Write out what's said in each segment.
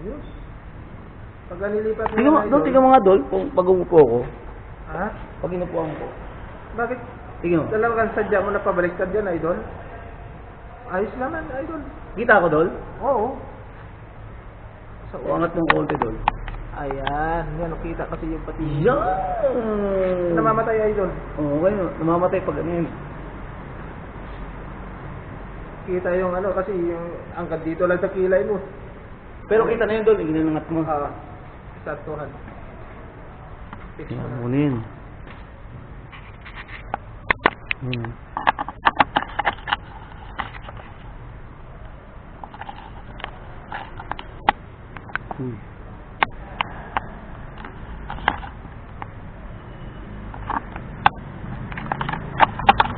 Ayos. Pag nilipat mo Tingnan mo, idol. tingnan mo nga Dol, kung pag umupo ko. Ha? Pag inupuan ko. Bakit? Tingnan mo. Talagang sadya mo na pabaliktad yan, idol? Ayos naman, idol. Kita ko Dol? Oo. Sa Uangat ng konti Dol. Ayan. Yan, kita kasi yung pati. Yan! Namamatay, idol. Oo, okay. Namamatay pag ano yun. Kita yung ano, kasi yung angkat dito lang sa kilay mo. Pero kita na yun Dol, ginanangat mo. Saktuhan. Fix mo na. Muna yun.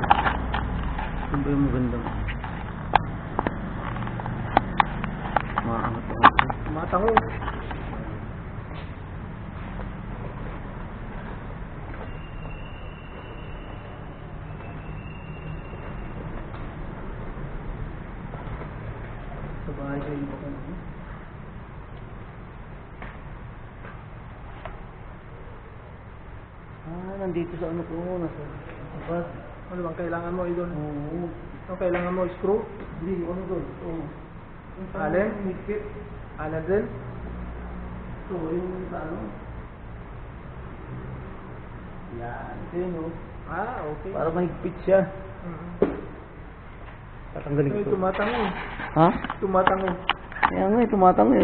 Ano ba yung magandang? Maangat ako. Matango. Sa bahay kayo ba ka na? Nandito sa ano ko, nasa bus. Ano bang kailangan mo, idol? Oo. Ano kailangan mo? Screw? Hindi, ano doon? Oo. Alin? Higpit. Alin din? Ito, yung sa ano? Yan. Ito yun, oh. Okay. Para mahigpit siya. Mhm. Tatanggalin Ay, ko. tumatango. Ha? Tumatango. Kaya nga, tumatang eh.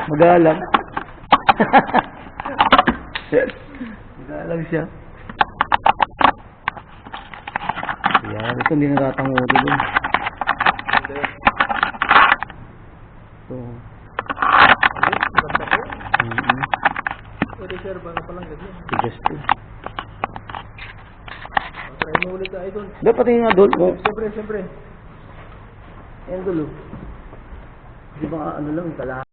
Magalang. Magalang siya. Yan, ito hindi natatango dito. Ito. Okay, maganda po. Reserve ano pa lang ganyan. Tigas to. Try mo ulit ka, idol. Dapat yung nga doon. Oh. Siyempre. Yan dulo. Di ba ano lang, kala